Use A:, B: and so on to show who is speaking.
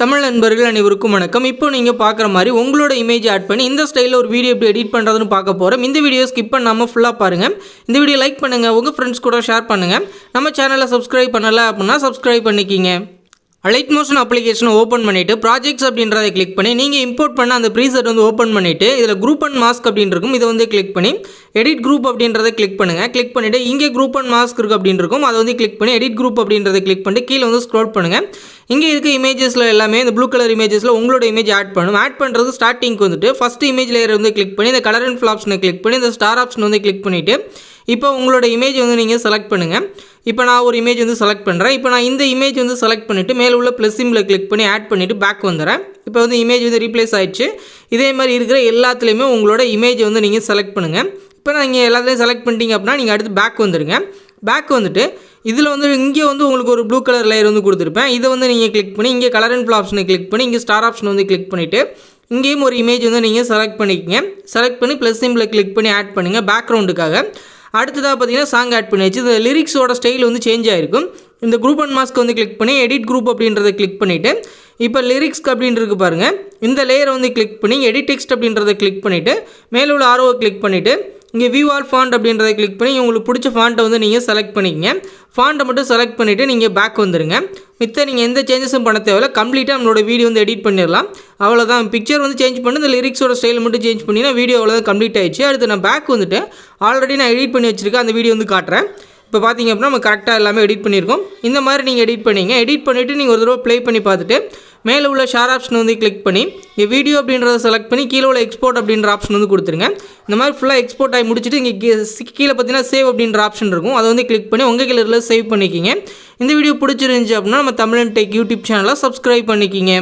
A: தமிழ் நண்பர்கள் அனைவருக்கும் வணக்கம். இப்போ நீங்கள் பார்க்குற மாதிரி உங்களோட இமேஜ் ஆட் பண்ணி இந்த ஸ்டைலில் ஒரு வீடியோ எப்படி எடிட் பண்ணுறதுன்னு பார்க்க போகிறோம். இந்த வீடியோ ஸ்கிப் பண்ணாமல் ஃபுல்லாக பாருங்கள். இந்த வீடியோ லைக் பண்ணுங்கள், உங்கள் ஃப்ரெண்ட்ஸ் கூட ஷேர் பண்ணுங்கள். நம்ம சேனலை சப்ஸ்கிரைப் பண்ணலை அப்படின்னா சப்ஸ்கிரைப் பண்ணிக்கிங்க. லைட் மோஷன் அப்ளிகேஷனை ஓப்பன் பண்ணிவிட்டு ப்ராஜெக்ட்ஸ் அப்படின்றத கிளிக் பண்ணி நீங்கள் இம்போர்ட் பண்ண அந்த ப்ரீசெட் வந்து ஓப்பன் பண்ணிவிட்டு இதில் குரூப் அண்ட் மாஸ்க் அப்படின்னு இருக்கும். இதை வந்து கிளிக் பண்ணி எடிட் குரூப் அப்படின்றத கிளிக் பண்ணுங்கள். கிளிக் பண்ணிவிட்டு இங்கே குரூப் அண்ட் மாஸ்க் இருக்குது அப்படின்னு இருக்கும். அதை வந்து கிளிக் பண்ணி எடிட் குரூப் அப்படின்றத கிளிக் பண்ணிட்டு கீழே வந்து ஸ்க்ரோல் பண்ணுங்கள். இங்கே இருக்க இமேஜஸில் எல்லாமே இந்த ப்ளூ கலர் இமேஜஸில் உங்களோட இமேஜ் ஆட் பண்ணணும். ஆட் பண்ணுறது ஸ்டார்டிங்க்கு வந்துட்டு ஃபஸ்ட் இமேஜ் லேயர் வந்து கிளிக் பண்ணி இந்த கலர் அண்ட் ஃபில் ஆப்ஷனை கிளிக் பண்ணி இந்த ஸ்டார் ஆப்ஷன் வந்து கிளிக் பண்ணிவிட்டு இப்போ உங்களோட இமேஜ் வந்து நீங்கள் செலக்ட் பண்ணுங்கள். இப்போ நான் ஒரு இமேஜ் வந்து செலக்ட் பண்ணுறேன். இப்போ நான் இந்த இமேஜ் வந்து செலக்ட் பண்ணிவிட்டு மேலே உள்ள ப்ளஸ் சிம்பிளை கிளிக் பண்ணி ஆட் பண்ணிவிட்டு பேக் வந்துடுறேன். இப்போ வந்து இமேஜ் வந்து ரீப்ளேஸ் ஆகிடுச்சு. இதே மாதிரி இருக்கிற எல்லாத்துலேயுமே உங்களோட இமேஜ் வந்து நீங்கள் செலக்ட் பண்ணுங்கள். இப்போ நீங்கள் எல்லாத்துலேயும் செலக்ட் பண்ணிட்டீங்க அப்படின்னா நீங்கள் அடுத்து பேக் வந்துடுங்க. பேக் வந்துட்டு இதில் வந்து இங்கே வந்து உங்களுக்கு ஒரு ப்ளூ கலர் லேயர் வந்து கொடுத்துருப்பேன். இதை வந்து நீங்கள் கிளிக் பண்ணி இங்கே கலர் அண்ட் ஃபில் ஆப்ஷனை கிளிக் பண்ணி இங்கே ஸ்டார் ஆப்ஷன் வந்து கிளிக் பண்ணிவிட்டு இங்கேயும் ஒரு இமேஜ் வந்து நீங்கள் செலக்ட் பண்ணிக்கங்க. செலக்ட் பண்ணி ப்ளஸ் சிம்பிளை கிளிக் பண்ணி ஆட் பண்ணுங்கள் பேக்ரவுண்டுக்காக. அடுத்ததாக பார்த்தீங்கன்னா சாங் ஆட் பண்ணியாச்சு. இந்த லிரிக்ஸோட ஸ்டைல் வந்து சேஞ்ச் ஆகிருக்கும். இந்த குரூப் அண்ட் மாஸ்க் வந்து கிளிக் பண்ணி எடிட் குரூப் அப்படின்றத கிளிக் பண்ணிவிட்டு இப்போ லிரிக்ஸ்க்கு அப்படின்றது பாருங்கள். இந்த லேயரை வந்து கிளிக் பண்ணி எடிட் டெக்ஸ்ட் அப்படின்றத கிளிக் பண்ணிவிட்டு மேலே உள்ள ஆரோவை கிளிக் பண்ணிவிட்டு இங்கே வியூ ஆல் ஃபாண்ட் அப்படின்றத கிளிக் பண்ணி உங்களுக்கு பிடிச்ச ஃபாண்ட்டை வந்து நீங்கள் செலக்ட் பண்ணிக்கங்க. ஃபாண்ட்டை மட்டும் செலக்ட் பண்ணிவிட்டு நீங்கள் பேக் வந்துடுங்க. மித்த நீங்கள் எந்த சேஞ்சஸும் பண்ண தேவையில்ல. கம்ப்ளீட்டாக நம்மளோட வீடியோ வந்து எடிட் பண்ணிடலாம். அவ்வளோதான். பிக்சர் வந்து சேஞ்ச் பண்ணி இந்த லிரிக்ஸோட ஸ்டைல் மட்டும் சேஞ்ச் பண்ணிங்கன்னா வீடியோ அவ்வளோதான் கம்ப்ளீட் ஆகிடுச்சு. அடுத்து நான் பேக் வந்துட்டு ஆல்ரெடி நான் எடிட் பண்ணி வச்சுருக்கேன். அந்த வீடியோ வந்து காட்டுறேன். இப்போ பார்த்தீங்க அப்படின்னா நம்ம கரெக்டாக எல்லாமே எடிட் பண்ணியிருக்கோம். இந்த மாதிரி நீங்கள் எடிட் பண்ணிங்க. எடிட் பண்ணிவிட்டு நீங்கள் ஒரு தடவை ப்ளே பண்ணி பார்த்துட்டு மேலே உள்ள ஷேர் ஆப்ஷன் வந்து கிளிக் பண்ணி இங்கே வீடியோ அப்படின்றத செலக்ட் பண்ணி கீழே உள்ள எக்ஸ்போர்ட் அப்படின்ற ஆப்ஷன் வந்து கொடுத்துருங்க. இந்த மாதிரி ஃபுல்லாக எக்ஸ்போர்ட் ஆகி முடிச்சுட்டு இங்கே கீழே பார்த்தீங்கன்னா சேவ் அப்படின்ற ஆப்ஷன் இருக்கும். அதை வந்து கிளிக் பண்ணி உங்கள் கீழே சேவ் பண்ணிக்கிங்க. இந்த வீடியோ பிடிச்சிருந்துச்சி அப்படின்னா நம்ம தமிழன் டெக் யூடியூப் சேனலை சப்ஸ்கிரைப் பண்ணிக்கிங்க.